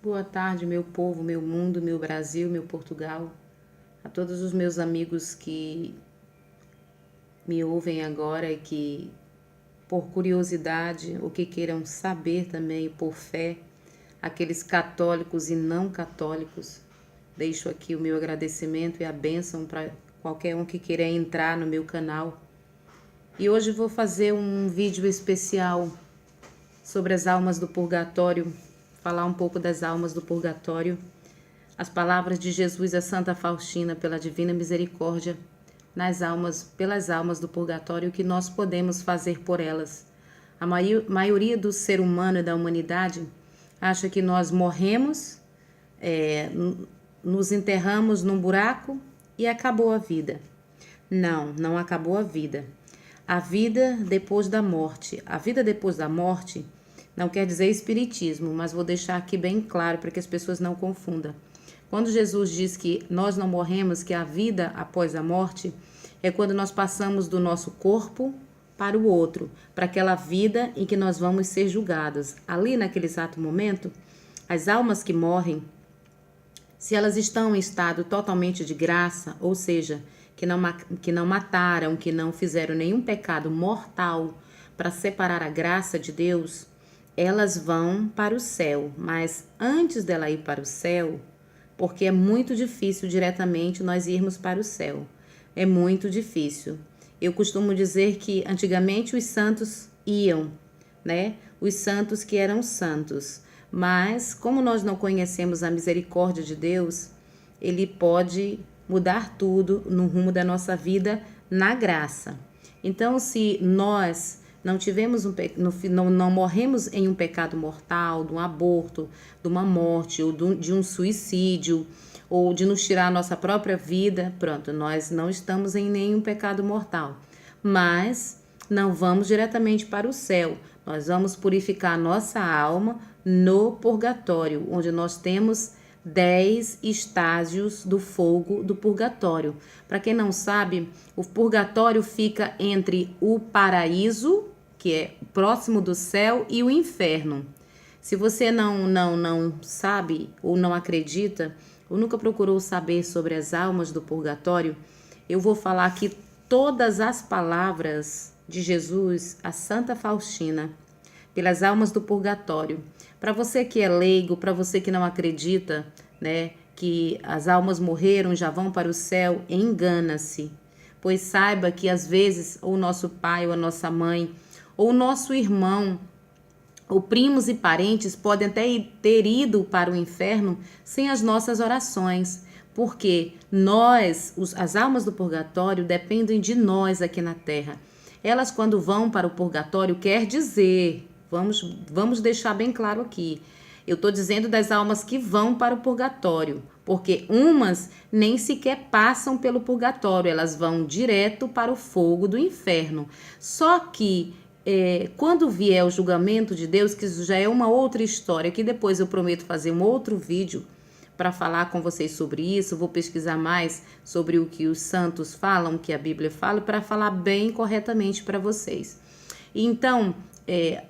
Boa tarde, meu povo, meu mundo, meu Brasil, meu Portugal, a todos os meus amigos que me ouvem agora e que, por curiosidade, ou que queiram saber também, por fé, aqueles católicos e não católicos, deixo aqui o meu agradecimento e a bênção para qualquer um que queira entrar no meu canal. E hoje vou fazer um vídeo especial sobre as almas do purgatório, falar um pouco das almas do purgatório. As palavras de Jesus a Santa Faustina, pela divina misericórdia, pelas almas do purgatório, o que nós podemos fazer por elas. A maioria do ser humano e da humanidade acha que nós morremos, nos enterramos num buraco e acabou a vida. Não, não acabou a vida. A vida depois da morte. A vida depois da morte não quer dizer espiritismo, mas vou deixar aqui bem claro para que as pessoas não confundam. Quando Jesus diz que nós não morremos, que a vida após a morte é quando nós passamos do nosso corpo para o outro, para aquela vida em que nós vamos ser julgados. Ali, naquele exato momento, as almas que morrem, se elas estão em estado totalmente de graça, ou seja, que não mataram, que não fizeram nenhum pecado mortal para separar a graça de Deus, elas vão para o céu. Mas antes dela ir para o céu, porque é muito difícil diretamente nós irmos para o céu. É muito difícil. Eu costumo dizer que antigamente os santos iam, né? Os santos que eram santos. Mas como nós não conhecemos a misericórdia de Deus, ele pode mudar tudo no rumo da nossa vida na graça. Então, se nós não tivemos não morremos em um pecado mortal, de um aborto, de uma morte ou de um suicídio, ou de nos tirar a nossa própria vida, pronto, nós não estamos em nenhum pecado mortal. Mas não vamos diretamente para o céu. Nós vamos purificar a nossa alma no purgatório, onde nós temos 10 estágios do fogo do purgatório. Para quem não sabe, o purgatório fica entre o paraíso, que é próximo do céu, e o inferno. Se você não sabe ou não acredita, ou nunca procurou saber sobre as almas do purgatório, eu vou falar aqui todas as palavras de Jesus a Santa Faustina, pelas almas do purgatório. Para você que é leigo, para você que não acredita, né, que as almas morreram, já vão para o céu, engana-se. Pois saiba que às vezes ou o nosso pai ou a nossa mãe ou o nosso irmão ou primos e parentes podem até ter ido para o inferno sem as nossas orações, porque as almas do purgatório dependem de nós aqui na terra. Elas, quando vão para o purgatório, quer dizer, vamos deixar bem claro aqui, eu estou dizendo das almas que vão para o purgatório, porque umas nem sequer passam pelo purgatório, elas vão direto para o fogo do inferno. Só que quando vier o julgamento de Deus, que já é uma outra história, que depois eu prometo fazer um outro vídeo para falar com vocês sobre isso, vou pesquisar mais sobre o que os santos falam, que a Bíblia fala, para falar bem corretamente para vocês. Então,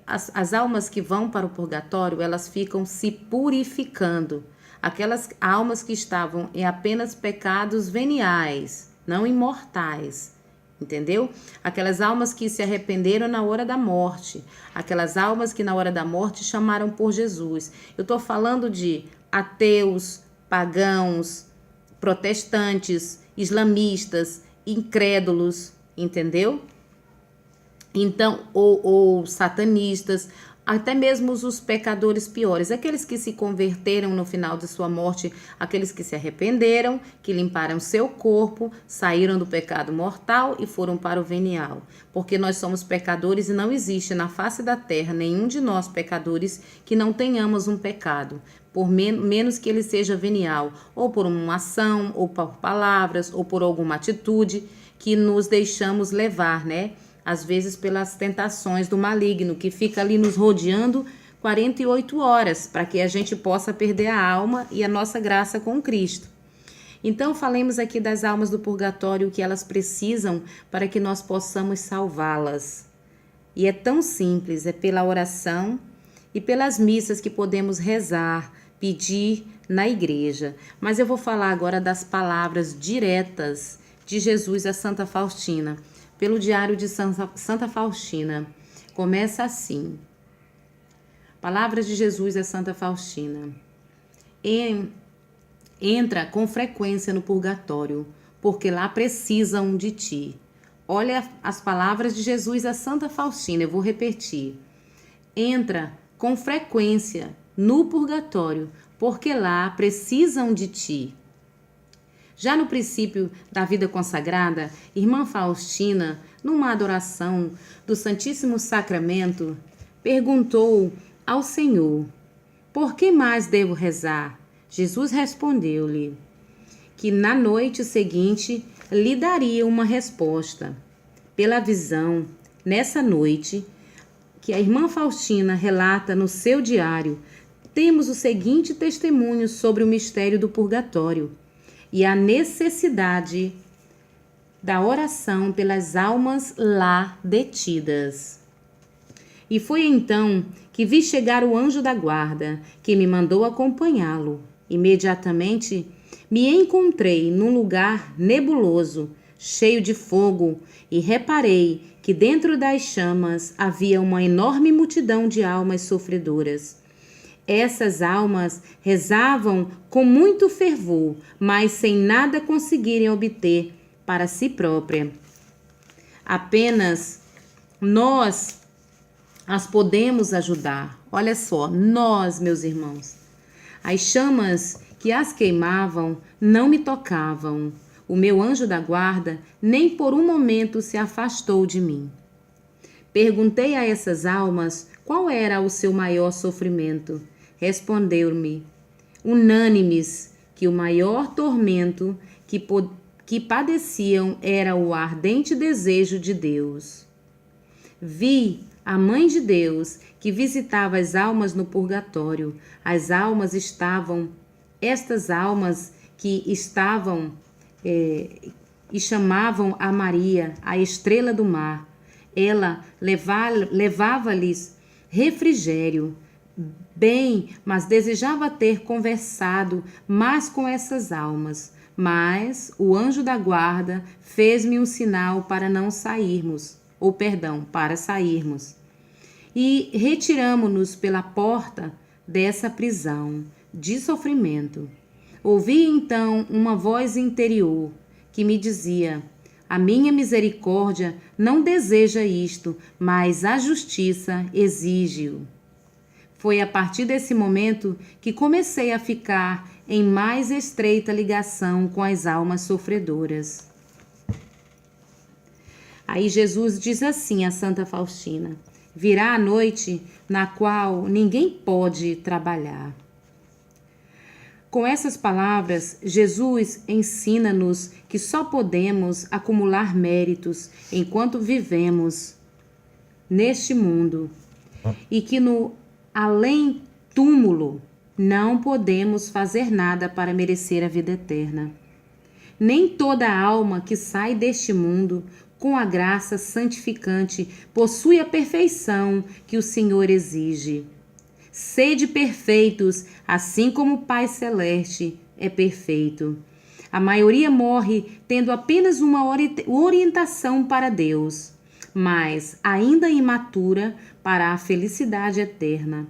as almas que vão para o purgatório, elas ficam se purificando. Aquelas almas que estavam em apenas pecados veniais, não imortais. Entendeu? Aquelas almas que se arrependeram na hora da morte. Aquelas almas que na hora da morte chamaram por Jesus. Eu estou falando de ateus, pagãos, protestantes, islamistas, incrédulos, entendeu? Então, ou satanistas, até mesmo os pecadores piores, aqueles que se converteram no final de sua morte, aqueles que se arrependeram, que limparam seu corpo, saíram do pecado mortal e foram para o venial. Porque nós somos pecadores e não existe na face da terra nenhum de nós pecadores que não tenhamos um pecado, por menos que ele seja venial, ou por uma ação, ou por palavras, ou por alguma atitude que nos deixamos levar, né? Às vezes pelas tentações do maligno, que fica ali nos rodeando 48 horas, para que a gente possa perder a alma e a nossa graça com Cristo. Então, falemos aqui das almas do purgatório, o que elas precisam para que nós possamos salvá-las. E é tão simples, é pela oração e pelas missas que podemos rezar, pedir na igreja. Mas eu vou falar agora das palavras diretas de Jesus a Santa Faustina, pelo Diário de Santa Faustina. Começa assim: palavras de Jesus a Santa Faustina. Entra com frequência no purgatório, porque lá precisam de ti. Olha as palavras de Jesus a Santa Faustina, eu vou repetir. Entra com frequência no purgatório, porque lá precisam de ti. Já no princípio da vida consagrada, irmã Faustina, numa adoração do Santíssimo Sacramento, perguntou ao Senhor: por que mais devo rezar? Jesus respondeu-lhe que na noite seguinte lhe daria uma resposta. Pela visão, nessa noite, que a irmã Faustina relata no seu diário, temos o seguinte testemunho sobre o mistério do purgatório e a necessidade da oração pelas almas lá detidas. E foi então que vi chegar o anjo da guarda, que me mandou acompanhá-lo. Imediatamente me encontrei num lugar nebuloso, cheio de fogo, e reparei que dentro das chamas havia uma enorme multidão de almas sofredoras. Essas almas rezavam com muito fervor, mas sem nada conseguirem obter para si própria. Apenas nós as podemos ajudar. Olha só, nós, meus irmãos. As chamas que as queimavam não me tocavam. O meu anjo da guarda nem por um momento se afastou de mim. Perguntei a essas almas qual era o seu maior sofrimento. Respondeu-me, unânimes, que o maior tormento que padeciam era o ardente desejo de Deus. Vi a Mãe de Deus, que visitava as almas no purgatório. Estas almas que estavam e chamavam a Maria, a estrela do mar. Ela levava-lhes refrigério. Bem, mas desejava ter conversado mais com essas almas. Mas o anjo da guarda fez-me um sinal para não sairmos. Para sairmos. E retiramo-nos pela porta dessa prisão de sofrimento. Ouvi então uma voz interior que me dizia: a minha misericórdia não deseja isto, mas a justiça exige-o. Foi a partir desse momento que comecei a ficar em mais estreita ligação com as almas sofredoras. Aí Jesus diz assim a Santa Faustina: virá a noite na qual ninguém pode trabalhar. Com essas palavras, Jesus ensina-nos que só podemos acumular méritos enquanto vivemos neste mundo e que no além-túmulo não podemos fazer nada para merecer a vida eterna. Nem toda alma que sai deste mundo com a graça santificante possui a perfeição que o Senhor exige. Sede perfeitos, assim como o Pai Celeste é perfeito. A maioria morre tendo apenas uma orientação para Deus, mas ainda imatura para a felicidade eterna.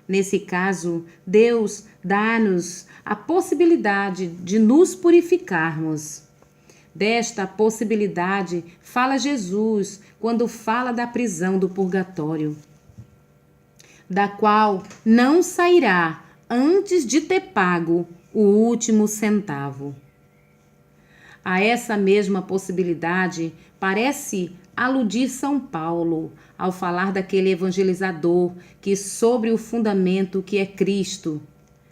Nesse caso, Deus dá-nos a possibilidade de nos purificarmos. Desta possibilidade fala Jesus quando fala da prisão do purgatório, da qual não sairá antes de ter pago o último centavo. A essa mesma possibilidade parece aludir São Paulo ao falar daquele evangelizador que, sobre o fundamento que é Cristo,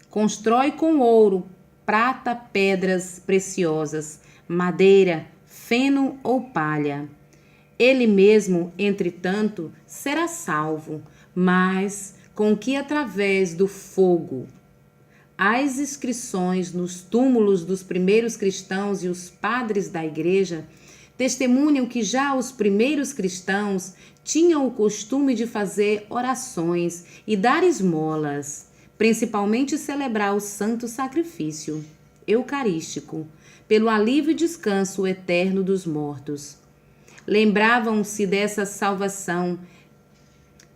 constrói com ouro, prata, pedras preciosas, madeira, feno ou palha. Ele mesmo, entretanto, será salvo, mas com que através do fogo. As inscrições nos túmulos dos primeiros cristãos e os padres da igreja testemunham que já os primeiros cristãos tinham o costume de fazer orações e dar esmolas, principalmente celebrar o santo sacrifício eucarístico, pelo alívio e descanso eterno dos mortos. Lembravam-se dessa salvação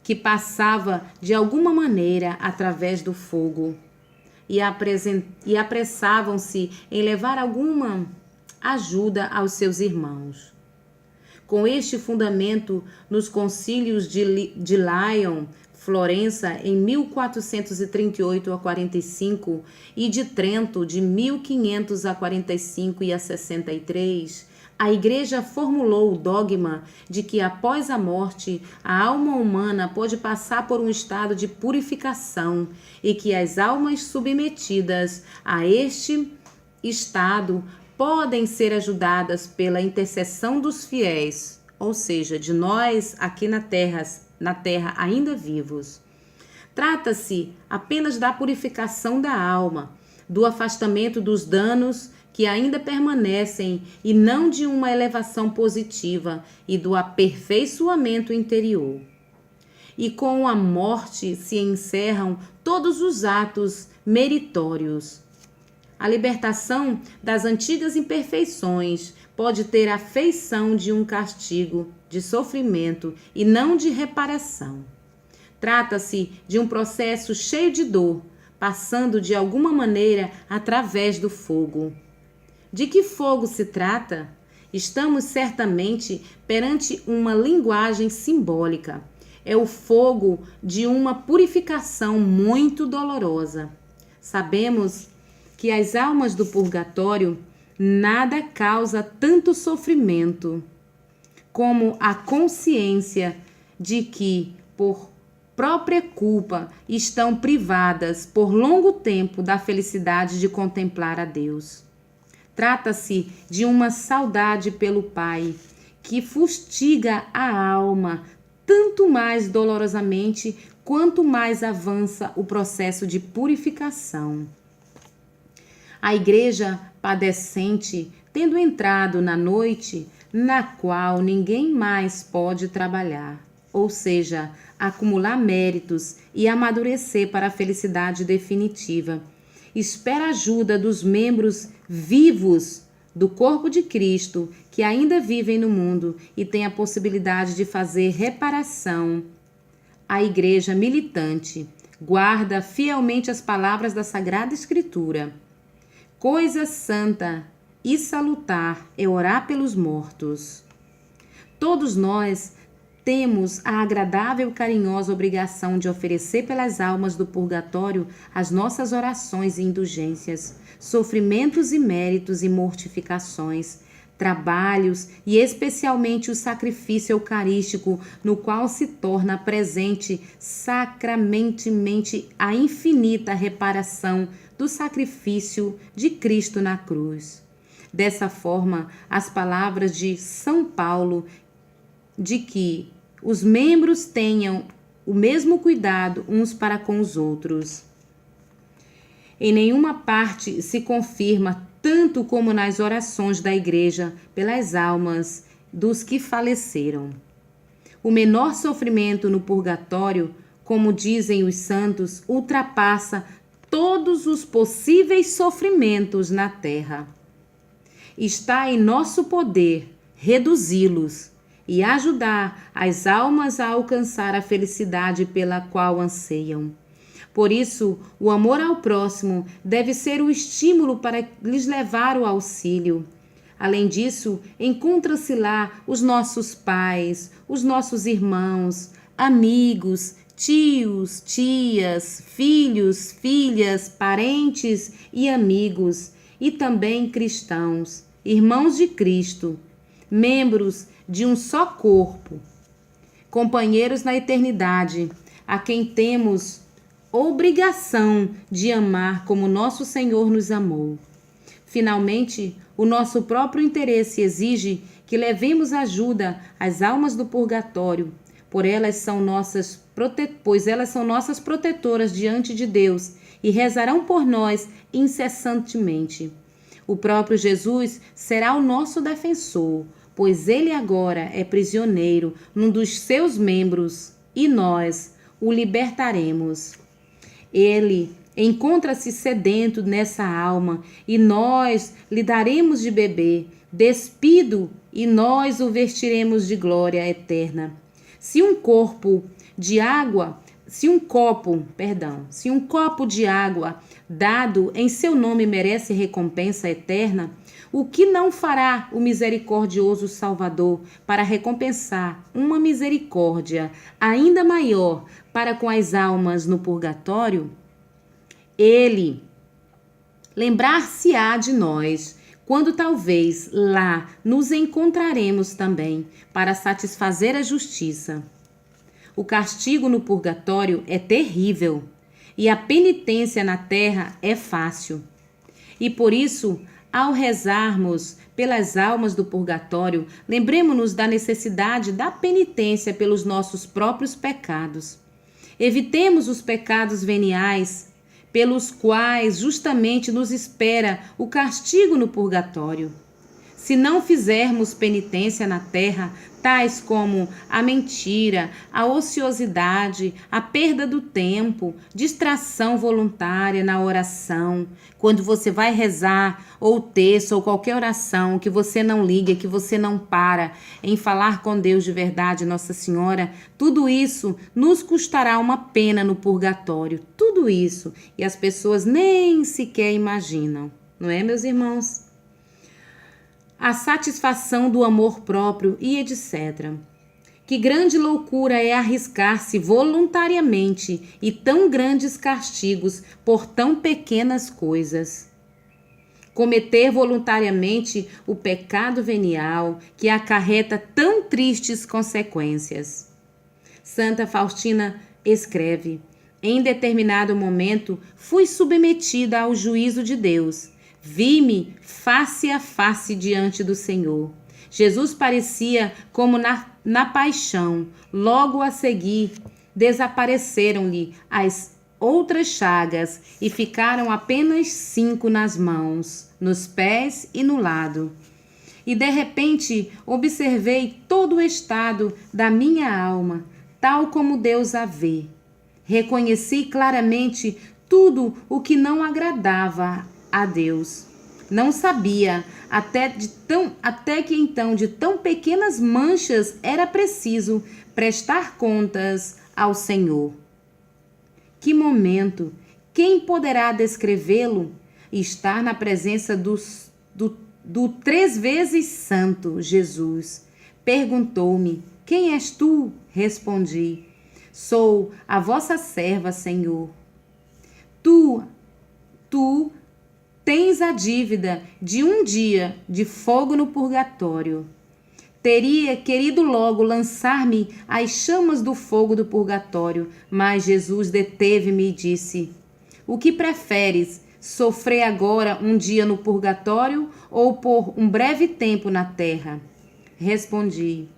que passava de alguma maneira através do fogo e apressavam-se em levar alguma ajuda aos seus irmãos. Com este fundamento, nos concílios de Lyon, Florença, em 1438 a 45, e de Trento, de 1500 a 45 e a 63, a Igreja formulou o dogma de que após a morte, a alma humana pode passar por um estado de purificação e que as almas submetidas a este estado podem ser ajudadas pela intercessão dos fiéis, ou seja, de nós aqui na terra ainda vivos. Trata-se apenas da purificação da alma, do afastamento dos danos que ainda permanecem e não de uma elevação positiva e do aperfeiçoamento interior. E com a morte se encerram todos os atos meritórios. A libertação das antigas imperfeições pode ter a feição de um castigo, de sofrimento e não de reparação. Trata-se de um processo cheio de dor, passando de alguma maneira através do fogo. De que fogo se trata? Estamos certamente perante uma linguagem simbólica. É o fogo de uma purificação muito dolorosa. Sabemos que as almas do purgatório nada causa tanto sofrimento como a consciência de que, por própria culpa, estão privadas por longo tempo da felicidade de contemplar a Deus. Trata-se de uma saudade pelo Pai, que fustiga a alma tanto mais dolorosamente quanto mais avança o processo de purificação. A Igreja padecente, tendo entrado na noite na qual ninguém mais pode trabalhar, ou seja, acumular méritos e amadurecer para a felicidade definitiva, espera a ajuda dos membros vivos do corpo de Cristo que ainda vivem no mundo e têm a possibilidade de fazer reparação. A Igreja militante guarda fielmente as palavras da Sagrada Escritura. Coisa santa e salutar é orar pelos mortos. Todos nós temos a agradável e carinhosa obrigação de oferecer pelas almas do purgatório as nossas orações e indulgências, sofrimentos e méritos e mortificações, trabalhos e especialmente o sacrifício eucarístico, no qual se torna presente sacramentemente a infinita reparação do sacrifício de Cristo na cruz. Dessa forma, as palavras de São Paulo de que os membros tenham o mesmo cuidado uns para com os outros. Em nenhuma parte se confirma, tanto como nas orações da Igreja, pelas almas dos que faleceram. O menor sofrimento no purgatório, como dizem os santos, ultrapassa todos os possíveis sofrimentos na terra. Está em nosso poder reduzi-los e ajudar as almas a alcançar a felicidade pela qual anseiam. Por isso, o amor ao próximo deve ser o estímulo para lhes levar o auxílio. Além disso, encontra-se lá os nossos pais, os nossos irmãos, amigos, tios, tias, filhos, filhas, parentes e amigos, e também cristãos, irmãos de Cristo, membros de um só corpo, companheiros na eternidade, a quem temos obrigação de amar como nosso Senhor nos amou. Finalmente, o nosso próprio interesse exige que levemos ajuda às almas do purgatório, pois elas são nossas protetoras diante de Deus e rezarão por nós incessantemente. O próprio Jesus será o nosso defensor, pois ele agora é prisioneiro num dos seus membros e nós o libertaremos. Ele encontra-se sedento nessa alma, e nós lhe daremos de beber, despido, e nós o vestiremos de glória eterna. Se um copo de água dado em seu nome merece recompensa eterna, o que não fará o misericordioso Salvador para recompensar uma misericórdia ainda maior para com as almas no purgatório? Ele lembrar-se-á de nós, quando talvez lá nos encontraremos também para satisfazer a justiça. O castigo no purgatório é terrível e a penitência na terra é fácil. E por isso, ao rezarmos pelas almas do purgatório, lembremos-nos da necessidade da penitência pelos nossos próprios pecados. Evitemos os pecados veniais, pelos quais justamente nos espera o castigo no purgatório. Se não fizermos penitência na terra, tais como a mentira, a ociosidade, a perda do tempo, distração voluntária na oração, quando você vai rezar, ou texto, ou qualquer oração, que você não liga, que você não para em falar com Deus de verdade, Nossa Senhora, tudo isso nos custará uma pena no purgatório, tudo isso, e as pessoas nem sequer imaginam, não é, meus irmãos? A satisfação do amor próprio e etc. Que grande loucura é arriscar-se voluntariamente e tão grandes castigos por tão pequenas coisas. Cometer voluntariamente o pecado venial que acarreta tão tristes consequências. Santa Faustina escreve: em determinado momento fui submetida ao juízo de Deus. Vi-me face a face diante do Senhor. Jesus parecia como na paixão. Logo a seguir, desapareceram-lhe as outras chagas e ficaram apenas 5 nas mãos, nos pés e no lado. E de repente observei todo o estado da minha alma, tal como Deus a vê. Reconheci claramente tudo o que não agradava a Deus. Não sabia até que então de tão pequenas manchas era preciso prestar contas ao Senhor. Que momento! Quem poderá descrevê-lo? Estar na presença do 3 vezes santo Jesus. Perguntou-me: quem és tu? Respondi: sou a vossa serva, Senhor. Tu tens a dívida de um dia de fogo no purgatório. Teria querido logo lançar-me às chamas do fogo do purgatório, mas Jesus deteve-me e disse: o que preferes, sofrer agora um dia no purgatório ou por um breve tempo na terra? Respondi: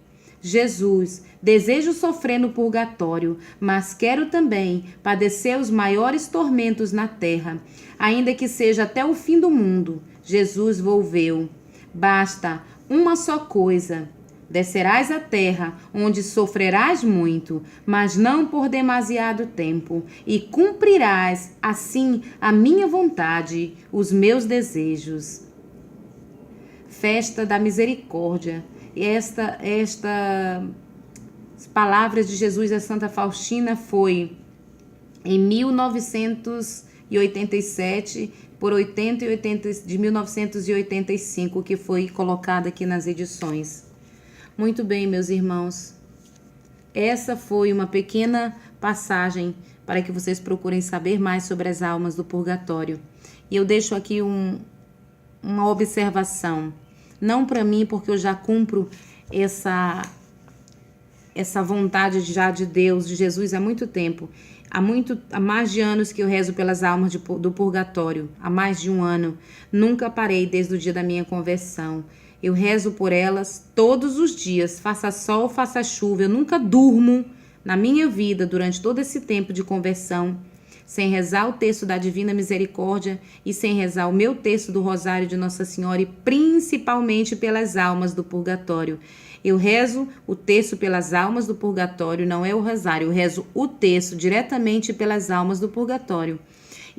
Jesus, desejo sofrer no purgatório, mas quero também padecer os maiores tormentos na terra, ainda que seja até o fim do mundo. Jesus volveu: basta uma só coisa. Descerás à terra, onde sofrerás muito, mas não por demasiado tempo, e cumprirás assim a minha vontade, os meus desejos. Festa da Misericórdia. E estas palavras de Jesus a Santa Faustina foi em 1987, por 80 de 1985, que foi colocada aqui nas edições. Muito bem, meus irmãos. Essa foi uma pequena passagem para que vocês procurem saber mais sobre as almas do purgatório. E eu deixo aqui uma observação. Não para mim, porque eu já cumpro essa vontade já de Deus, de Jesus, há muito tempo. Há mais de anos que eu rezo pelas almas do purgatório. Há mais de um ano. Nunca parei desde o dia da minha conversão. Eu rezo por elas todos os dias, faça sol, faça chuva. Eu nunca durmo na minha vida durante todo esse tempo de conversão sem rezar o texto da Divina Misericórdia e sem rezar o meu texto do Rosário de Nossa Senhora, e principalmente pelas almas do purgatório. Eu rezo o texto pelas almas do purgatório, não é o rosário, eu rezo o texto diretamente pelas almas do purgatório.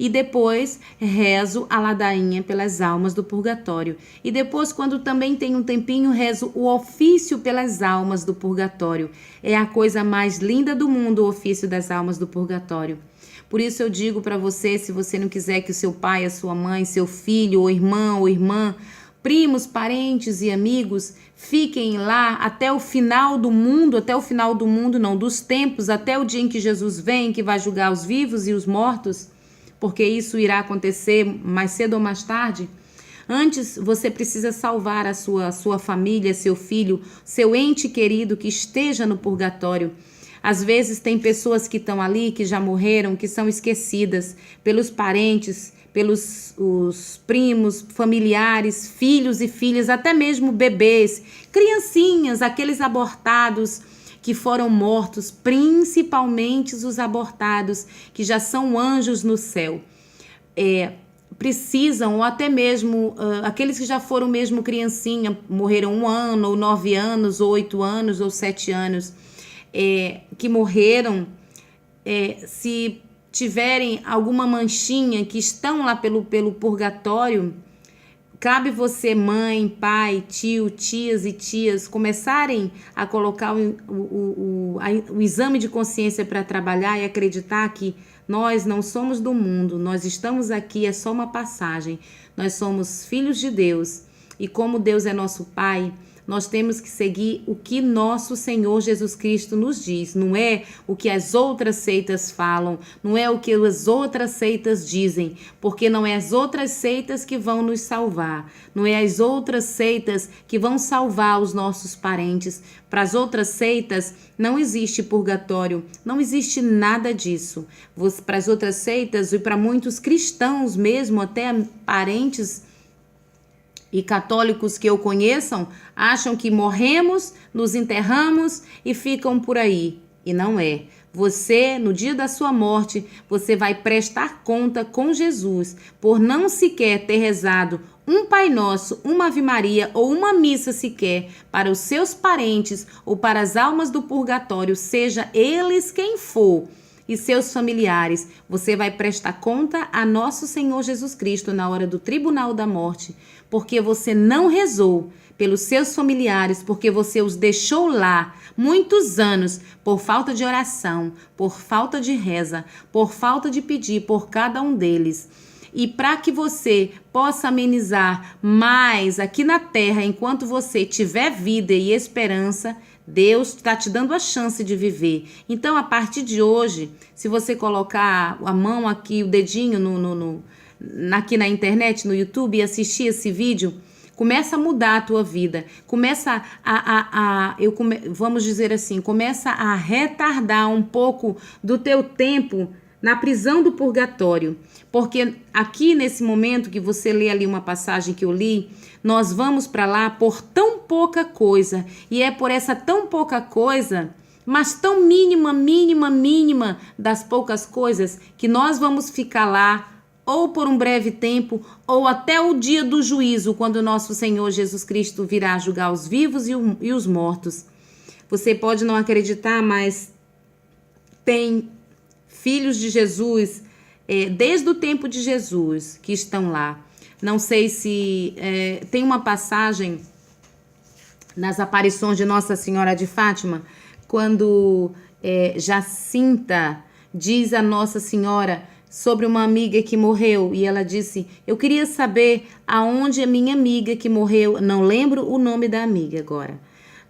e depois rezo a ladainha pelas almas do purgatório. E depois, quando também tenho um tempinho, rezo o ofício pelas almas do purgatório. É a coisa mais linda do mundo, o ofício das almas do purgatório. Por isso eu digo para você, se você não quiser que o seu pai, a sua mãe, seu filho, ou irmão ou irmã, primos, parentes e amigos fiquem lá até o final do mundo, dos tempos, até o dia em que Jesus vem, que vai julgar os vivos e os mortos, porque isso irá acontecer mais cedo ou mais tarde. Antes, você precisa salvar a sua família, seu filho, seu ente querido que esteja no purgatório. Às vezes tem pessoas que estão ali, que já morreram, que são esquecidas pelos parentes, pelos os primos, familiares, filhos e filhas, até mesmo bebês, criancinhas, aqueles abortados que foram mortos, principalmente os abortados, que já são anjos no céu. Precisam, ou até mesmo aqueles que já foram mesmo criancinha, morreram 1 ano, ou 9 anos, ou 8 anos, ou 7 anos, que morreram, se tiverem alguma manchinha, que estão lá pelo purgatório, cabe você, mãe, pai, tio, tias e tias, começarem a colocar o exame de consciência para trabalhar e acreditar que nós não somos do mundo, nós estamos aqui, é só uma passagem, nós somos filhos de Deus, e como Deus é nosso Pai, nós temos que seguir o que nosso Senhor Jesus Cristo nos diz. Não é o que as outras seitas falam, não é o que as outras seitas dizem, porque não é as outras seitas que vão nos salvar, não é as outras seitas que vão salvar os nossos parentes. Para as outras seitas não existe purgatório, não existe nada disso. Para as outras seitas e para muitos cristãos mesmo, até parentes e católicos que eu conheçam, acham que morremos, nos enterramos e ficam por aí. E não é. Você, no dia da sua morte, você vai prestar conta com Jesus por não sequer ter rezado um Pai Nosso, uma Ave Maria ou uma missa sequer para os seus parentes ou para as almas do purgatório, seja eles quem for, e seus familiares. Você vai prestar conta a nosso Senhor Jesus Cristo na hora do tribunal da morte, porque você não rezou pelos seus familiares, porque você os deixou lá muitos anos por falta de oração, por falta de reza, por falta de pedir por cada um deles. E para que você possa amenizar mais aqui na terra, enquanto você tiver vida e esperança, Deus está te dando a chance de viver. Então, a partir de hoje, se você colocar a mão aqui, o dedinho aqui na internet, no YouTube, e assistir esse vídeo, começa a mudar a tua vida. Começa vamos dizer assim, começa a retardar um pouco do teu tempo na prisão do purgatório. Porque aqui nesse momento que você lê ali uma passagem que eu li, nós vamos para lá por tão pouca coisa. E é por essa tão pouca coisa, mas tão mínima das poucas coisas, que nós vamos ficar lá ou por um breve tempo, ou até o dia do juízo, quando nosso Senhor Jesus Cristo virá julgar os vivos e os mortos. Você pode não acreditar, mas tem filhos de Jesus, desde o tempo de Jesus, que estão lá. Não sei se tem uma passagem nas aparições de Nossa Senhora de Fátima, quando Jacinta diz a Nossa Senhora sobre uma amiga que morreu, e ela disse: eu queria saber aonde a minha amiga que morreu, não lembro o nome da amiga agora,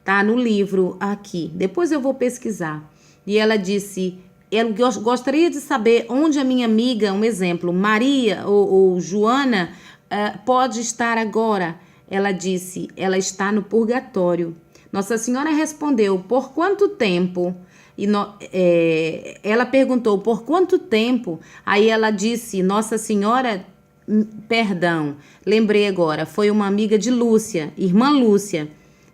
tá no livro aqui, depois eu vou pesquisar. E ela disse: eu gostaria de saber onde a minha amiga, um exemplo, Maria ou Joana, pode estar agora. Ela disse: ela está no purgatório. Nossa Senhora respondeu: por quanto tempo? Ela perguntou: por quanto tempo? Aí ela disse: Nossa Senhora, perdão, lembrei agora, foi uma amiga de Lúcia, irmã Lúcia,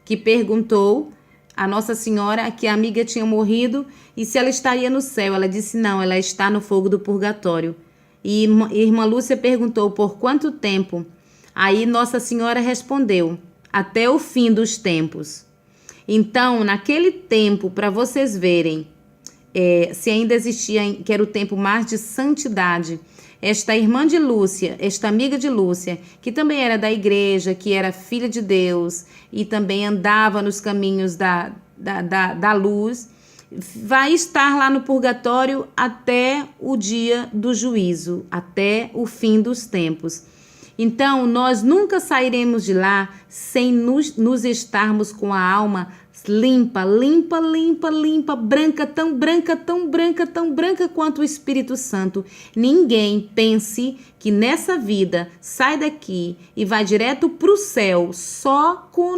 que perguntou a Nossa Senhora que a amiga tinha morrido e se ela estaria no céu. Ela disse: não, ela está no fogo do purgatório. E irmã Lúcia perguntou: por quanto tempo? Aí Nossa Senhora respondeu: até o fim dos tempos. Então, naquele tempo, para vocês verem se ainda existia, que era o tempo mais de santidade, esta irmã de Lúcia, esta amiga de Lúcia, que também era da igreja, que era filha de Deus e também andava nos caminhos da luz, vai estar lá no purgatório até o dia do juízo, até o fim dos tempos. Então, nós nunca sairemos de lá sem nos estarmos com a alma limpa, limpa, limpa, limpa, branca, tão branca, tão branca, tão branca quanto o Espírito Santo. Ninguém pense que nessa vida sai daqui e vai direto para o céu só com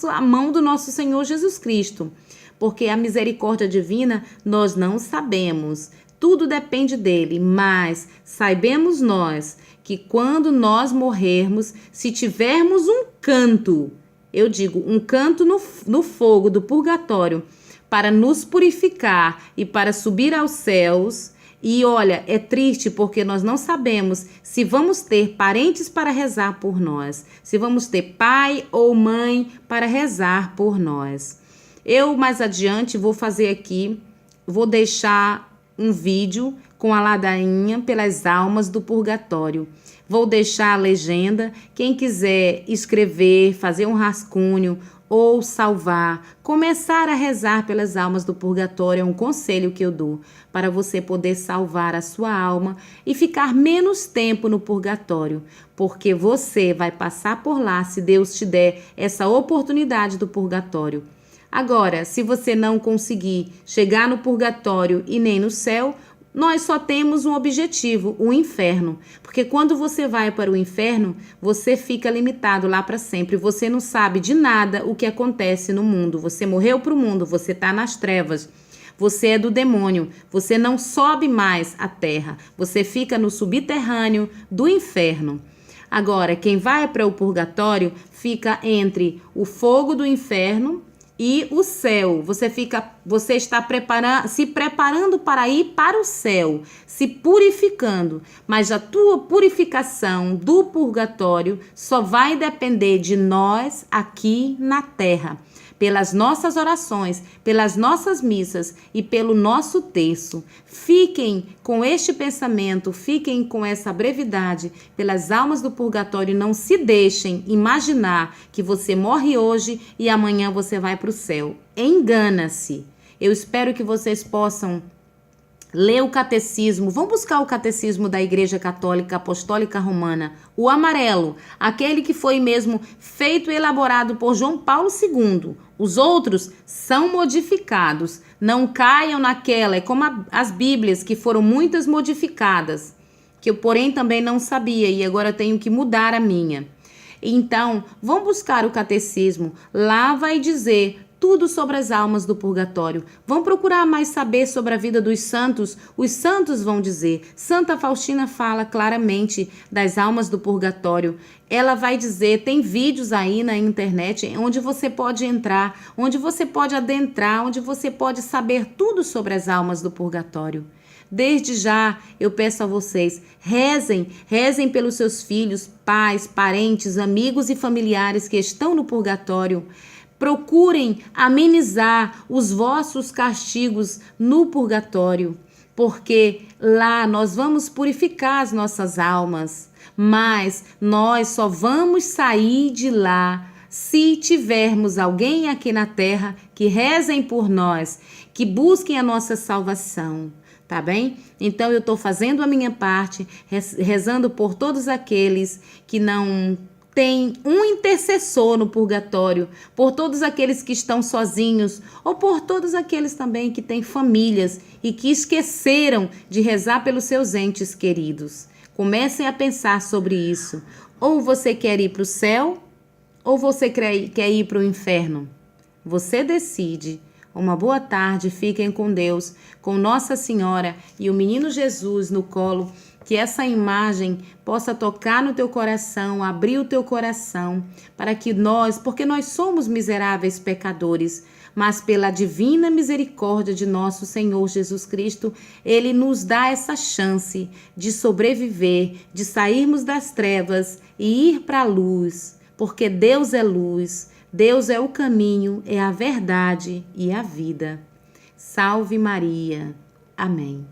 a mão do nosso Senhor Jesus Cristo. Porque a misericórdia divina nós não sabemos. Tudo depende dele, mas saibamos nós que quando nós morrermos, se tivermos um canto, eu digo, um canto no fogo do purgatório para nos purificar e para subir aos céus. E olha, é triste porque nós não sabemos se vamos ter parentes para rezar por nós, se vamos ter pai ou mãe para rezar por nós. Eu mais adiante vou deixar um vídeo com a ladainha pelas almas do purgatório. Vou deixar a legenda, quem quiser escrever, fazer um rascunho ou salvar, começar a rezar pelas almas do purgatório é um conselho que eu dou para você poder salvar a sua alma e ficar menos tempo no purgatório, porque você vai passar por lá se Deus te der essa oportunidade do purgatório. Agora, se você não conseguir chegar no purgatório e nem no céu, nós só temos um objetivo, o inferno. Porque quando você vai para o inferno, você fica limitado lá para sempre. Você não sabe de nada o que acontece no mundo. Você morreu para o mundo, você está nas trevas. Você é do demônio, você não sobe mais à terra. Você fica no subterrâneo do inferno. Agora, quem vai para o purgatório fica entre o fogo do inferno e o céu. Você está se preparando para ir para o céu, se purificando, mas a tua purificação do purgatório só vai depender de nós aqui na terra, pelas nossas orações, pelas nossas missas e pelo nosso terço. Fiquem com este pensamento, fiquem com essa brevidade pelas almas do purgatório. Não se deixem imaginar que você morre hoje e amanhã você vai para o céu. Engana-se. Eu espero que vocês possam ler o catecismo. Vão buscar o catecismo da Igreja Católica Apostólica Romana, o amarelo, aquele que foi mesmo feito e elaborado por João Paulo II. Os outros são modificados. Não caiam naquela, é como as Bíblias, que foram muitas modificadas, que eu, porém, também não sabia e agora tenho que mudar a minha. Então, vão buscar o catecismo. Lá vai dizer tudo sobre as almas do purgatório. Vão procurar mais saber sobre a vida dos santos. Os santos vão dizer. Santa Faustina fala claramente das almas do purgatório. Ela vai dizer, tem vídeos aí na internet onde você pode entrar, onde você pode adentrar, onde você pode saber tudo sobre as almas do purgatório. Desde já, eu peço a vocês, rezem pelos seus filhos, pais, parentes, amigos e familiares que estão no purgatório. Procurem amenizar os vossos castigos no purgatório, porque lá nós vamos purificar as nossas almas, mas nós só vamos sair de lá se tivermos alguém aqui na terra que rezem por nós, que busquem a nossa salvação. Tá bem? Então eu estou fazendo a minha parte, rezando por todos aqueles que não têm um intercessor no purgatório, por todos aqueles que estão sozinhos, ou por todos aqueles também que têm famílias e que esqueceram de rezar pelos seus entes queridos. Comecem a pensar sobre isso. Ou você quer ir para o céu, ou você quer ir para o inferno. Você decide. Uma boa tarde, fiquem com Deus, com Nossa Senhora e o Menino Jesus no colo, que essa imagem possa tocar no teu coração, abrir o teu coração, para que porque nós somos miseráveis pecadores, mas pela divina misericórdia de nosso Senhor Jesus Cristo, Ele nos dá essa chance de sobreviver, de sairmos das trevas e ir para a luz, porque Deus é luz. Deus é o caminho, é a verdade e a vida. Salve Maria. Amém.